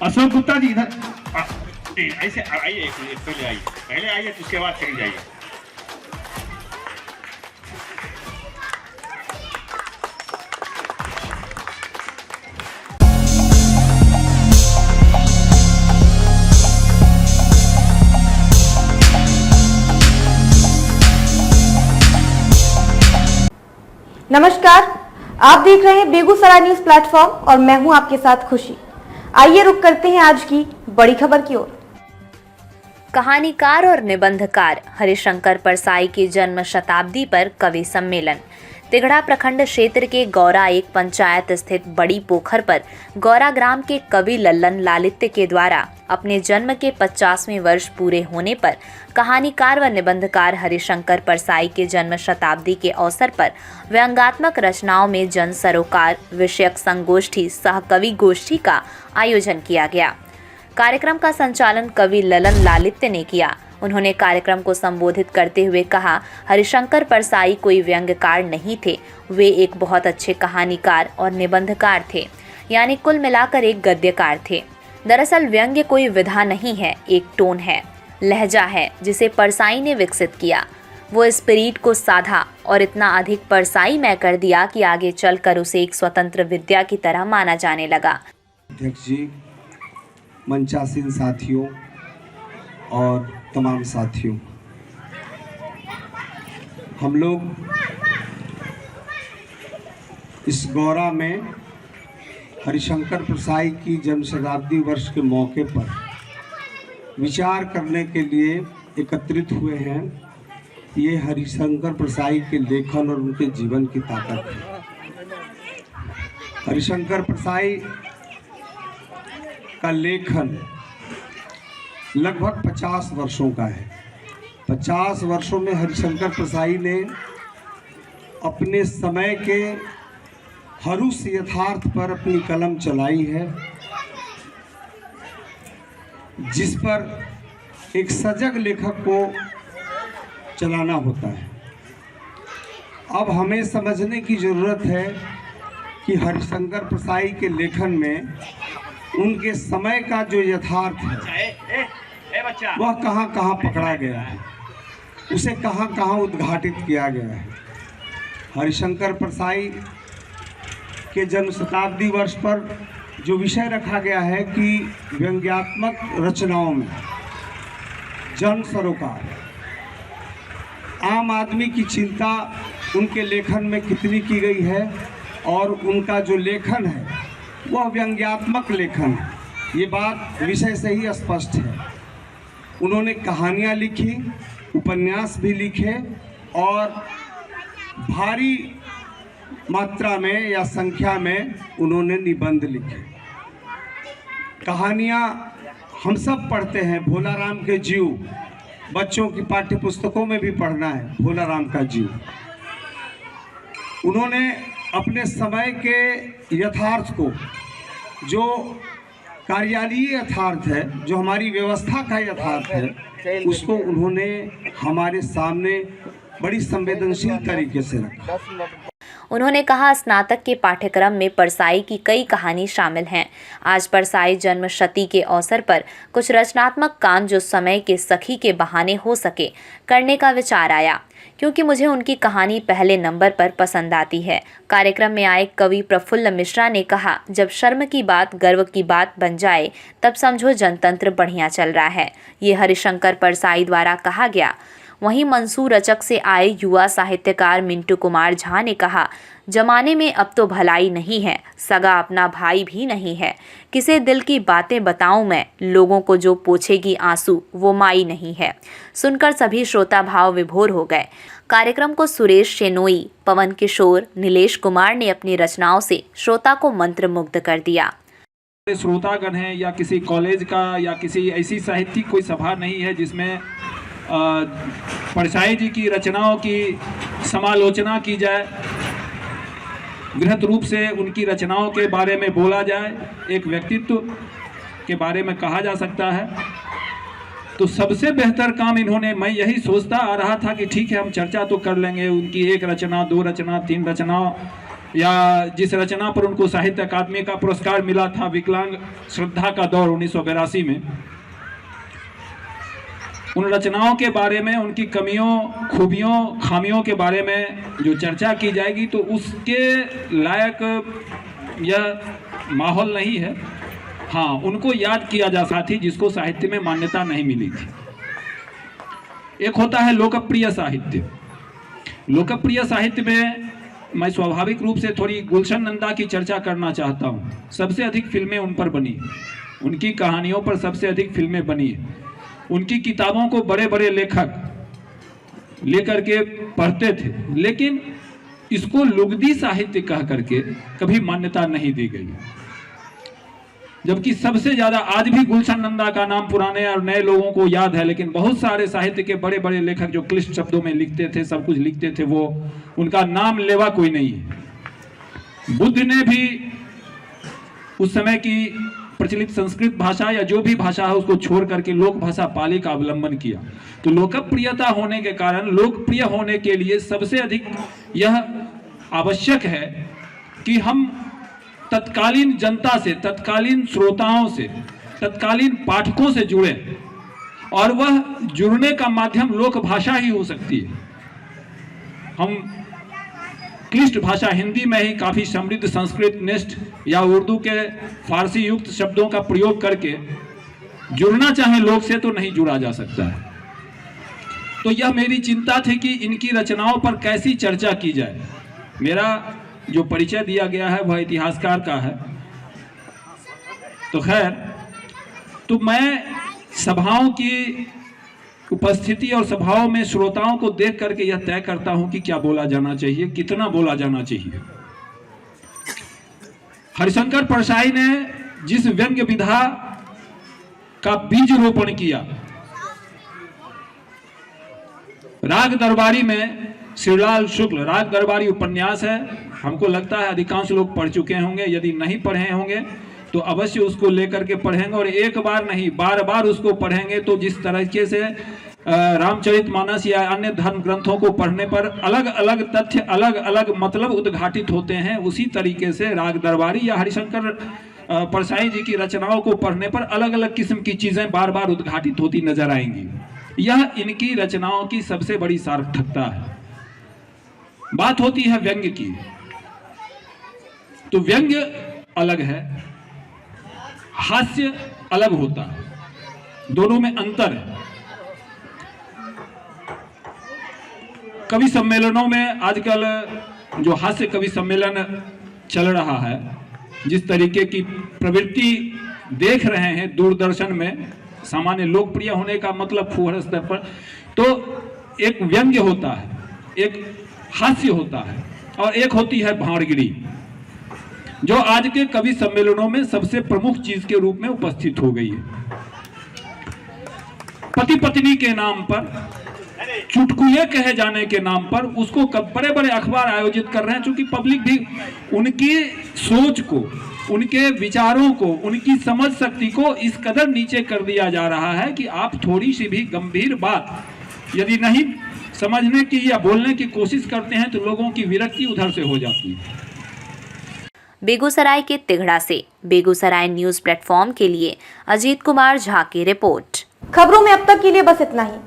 अशोक गुप्ता जी इधर ऐसे आइए, पहले आइए, पहले आइए तो उसके बाद चली जाइए। नमस्कार, आप देख रहे हैं बेगूसराय न्यूज प्लेटफॉर्म और मैं हूं आपके साथ खुशी। आइए रुक करते हैं आज की बड़ी खबर की ओर। कहानीकार और निबंधकार हरिशंकर परसाई की जन्म शताब्दी पर कवि सम्मेलन। तिगड़ा प्रखंड क्षेत्र के गौरा एक पंचायत स्थित बड़ी पोखर पर गौरा ग्राम के कवि लल्लन लालित्य के द्वारा अपने जन्म के 50वें वर्ष पूरे होने पर कहानीकार व निबंधकार हरिशंकर परसाई के जन्म शताब्दी के अवसर पर व्यंग्यात्मक रचनाओं में जन सरोकार विषयक संगोष्ठी सह कवि गोष्ठी का आयोजन किया गया। कार्यक्रम का संचालन कवि लल्लन लालित्य ने किया। उन्होंने कार्यक्रम को संबोधित करते हुए कहा, हरिशंकर परसाई कोई व्यंग्यकार नहीं थे, वे एक बहुत अच्छे कहानीकार और निबंधकार थे, यानी कुल मिलाकर एक गद्यकार थे। दरअसल व्यंग्य कोई विधा नहीं है, एक टोन है, लहजा है जिसे परसाई ने विकसित किया। वो स्पिरिट को साधा और इतना अधिक परसाई में कर दिया कि आगे चलकर उसे एक स्वतंत्र विद्या की तरह माना जाने लगा। अध्यक्ष जी, मंचासीन साथियों और तमाम साथियों, हम लोग इस गौरा में हरिशंकर परसाई की जन्म शताब्दी वर्ष के मौके पर विचार करने के लिए एकत्रित हुए हैं। ये हरिशंकर परसाई के लेखन और उनके जीवन की ताकत है। हरिशंकर परसाई का लेखन लगभग 50 वर्षों का है। 50 वर्षों में हरिशंकर परसाई ने अपने समय के हर उस यथार्थ पर अपनी कलम चलाई है जिस पर एक सजग लेखक को चलाना होता है। अब हमें समझने की ज़रूरत है कि हरिशंकर परसाई के लेखन में उनके समय का जो यथार्थ है वह कहाँ कहाँ पकड़ा गया है, उसे कहाँ कहाँ उद्घाटित किया गया है। हरिशंकर परसाई के जन्म शताब्दी वर्ष पर जो विषय रखा गया है कि व्यंग्यात्मक रचनाओं में जन सरोकार, आम आदमी की चिंता उनके लेखन में कितनी की गई है और उनका जो लेखन है वह व्यंग्यात्मक लेखन है, ये बात विषय से ही स्पष्ट है। उन्होंने कहानियाँ लिखी, उपन्यास भी लिखे और भारी मात्रा में या संख्या में उन्होंने निबंध लिखे। कहानियाँ हम सब पढ़ते हैं, भोला राम के जीव, बच्चों की पाठ्य पुस्तकों में भी पढ़ना है भोला राम का जीव। उन्होंने अपने समय के यथार्थ को, जो कार्यालयीय यथार्थ है, जो हमारी व्यवस्था का यथार्थ है, उसको उन्होंने हमारे सामने बड़ी संवेदनशील तरीके से रखा। उन्होंने कहा, स्नातक के पाठ्यक्रम में परसाई की कई कहानी शामिल हैं। आज परसाई जन्म शती के अवसर पर कुछ रचनात्मक काम जो समय के सखी के बहाने हो सके करने का विचार आया, क्योंकि मुझे उनकी कहानी पहले नंबर पर पसंद आती है। कार्यक्रम में आए कवि प्रफुल्ल मिश्रा ने कहा, जब शर्म की बात गर्व की बात बन जाए तब समझो जनतंत्र बढ़िया चल रहा है। ये हरिशंकर परसाई द्वारा कहा गया। वहीं मंसूर रचक से आए युवा साहित्यकार मिंटू कुमार झा ने कहा, जमाने में अब तो भलाई नहीं है, सगा अपना भाई भी नहीं है। किसे दिल की बातें बताऊं मैं, लोगों को जो पोछेगी आंसू वो माई नहीं है। सुनकर सभी श्रोता भाव विभोर हो गए। कार्यक्रम को सुरेश शेनोई, पवन किशोर, नीलेश कुमार ने अपनी रचनाओं से श्रोता को मंत्रमुग्ध कर दिया। श्रोतागण है या किसी कॉलेज का या किसी ऐसी साहित्यिक कोई सभा नहीं है जिसमें परसाई जी की रचनाओं की समालोचना की जाए, बृहत रूप से उनकी रचनाओं के बारे में बोला जाए, एक व्यक्तित्व के बारे में कहा जा सकता है। तो सबसे बेहतर काम इन्होंने, मैं यही सोचता आ रहा था कि ठीक है हम चर्चा तो कर लेंगे उनकी एक रचना, दो रचना, तीन रचनाओं या जिस रचना पर उनको साहित्य अकादमी का पुरस्कार मिला था, विकलांग श्रद्धा का दौर 1982 में, उन रचनाओं के बारे में, उनकी कमियों, खूबियों, खामियों के बारे में जो चर्चा की जाएगी तो उसके लायक यह माहौल नहीं है। हाँ, उनको याद किया जा सकता है जिसको साहित्य में मान्यता नहीं मिली थी। एक होता है लोकप्रिय साहित्य। लोकप्रिय साहित्य में मैं स्वाभाविक रूप से थोड़ी गुलशन नंदा की चर्चा करना चाहता हूँ। सबसे अधिक फिल्में उन पर बनी, उनकी कहानियों पर सबसे अधिक फिल्में बनी। उनकी किताबों को बड़े बड़े लेखक लेकर के पढ़ते थे, लेकिन इसको लुगदी साहित्य कह करके कभी मान्यता नहीं दी गई। जबकि सबसे ज्यादा आज भी गुलशन नंदा का नाम पुराने और नए लोगों को याद है, लेकिन बहुत सारे साहित्य के बड़े बड़े लेखक जो क्लिष्ट शब्दों में लिखते थे, सब कुछ लिखते थे, वो उनका नाम लेवा कोई नहीं है। बुद्ध ने भी उस समय की प्रचलित संस्कृत भाषा या जो भी भाषा है उसको छोड़ करके लोक भाषा पाली का अवलंबन किया। तो लोकप्रियता होने के कारण, लोकप्रिय होने के लिए सबसे अधिक यह आवश्यक है कि हम तत्कालीन जनता से, तत्कालीन श्रोताओं से, तत्कालीन पाठकों से जुड़े, और वह जुड़ने का माध्यम लोक भाषा ही हो सकती है। हम क्लिष्ट भाषा हिंदी में ही काफ़ी समृद्ध संस्कृत निष्ठ या उर्दू के फारसी युक्त शब्दों का प्रयोग करके जुड़ना चाहे लोग से तो नहीं जुड़ा जा सकता है। तो यह मेरी चिंता थी कि इनकी रचनाओं पर कैसी चर्चा की जाए। मेरा जो परिचय दिया गया है वह इतिहासकार का है। तो खैर, तो मैं सभाओं की उपस्थिति और सभाओं में श्रोताओं को देख करके यह तय करता हूं कि क्या बोला जाना चाहिए, कितना बोला जाना चाहिए। हरिशंकर परसाई ने जिस व्यंग्य विधा का बीज रोपण किया, राग दरबारी में, श्रीलाल शुक्ल राग दरबारी उपन्यास है, हमको लगता है अधिकांश लोग पढ़ चुके होंगे। यदि नहीं पढ़े होंगे तो अवश्य उसको लेकर के पढ़ेंगे, और एक बार नहीं बार बार उसको पढ़ेंगे तो जिस तरीके से रामचरितमानस या अन्य धर्म ग्रंथों को पढ़ने पर अलग अलग तथ्य, अलग अलग मतलब उद्घाटित होते हैं, उसी तरीके से राग दरबारी या हरिशंकर परसाई जी की रचनाओं को पढ़ने पर अलग अलग किस्म की चीजें बार बार उद्घाटित होती नजर आएंगी। यह इनकी रचनाओं की सबसे बड़ी सार्थकता है। बात होती है व्यंग्य की, तो व्यंग्य अलग है, हास्य अलग होता है, दोनों में अंतर है। कवि सम्मेलनों में आजकल जो हास्य कवि सम्मेलन चल रहा है, जिस तरीके की प्रवृत्ति देख रहे हैं दूरदर्शन में, सामान्य लोकप्रिय होने का मतलब फुहर स्तर पर, तो एक व्यंग्य होता है, एक हास्य होता है, और एक होती है भांड़गिरी, जो आज के कवि सम्मेलनों में सबसे प्रमुख चीज के रूप में उपस्थित हो गई है। पति पत्नी के नाम पर, चुटकुले कहे जाने के नाम पर उसको बड़े बड़े अखबार आयोजित कर रहे हैं, क्योंकि पब्लिक भी उनकी सोच को, उनके विचारों को, उनकी समझ शक्ति को इस कदर नीचे कर दिया जा रहा है कि आप थोड़ी सी भी गंभीर बात यदि नहीं समझने की या बोलने की कोशिश करते हैं तो लोगों की विरक्ति उधर से हो जाती है। बेगूसराय के तिघड़ा से बेगूसराय न्यूज प्लेटफॉर्म के लिए अजीत कुमार झा की रिपोर्ट। खबरों में अब तक के लिए बस इतना ही।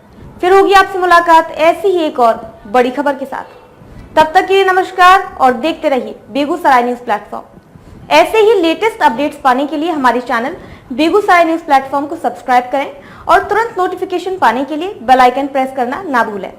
फिर होगी आपसे मुलाकात ऐसी ही एक और बड़ी खबर के साथ। तब तक के लिए नमस्कार और देखते रहिए बेगूसराय न्यूज प्लेटफॉर्म। ऐसे ही लेटेस्ट अपडेट्स पाने के लिए हमारे चैनल बेगूसराय न्यूज प्लेटफॉर्म को सब्सक्राइब करें और तुरंत नोटिफिकेशन पाने के लिए बेल आइकन प्रेस करना ना भूलें।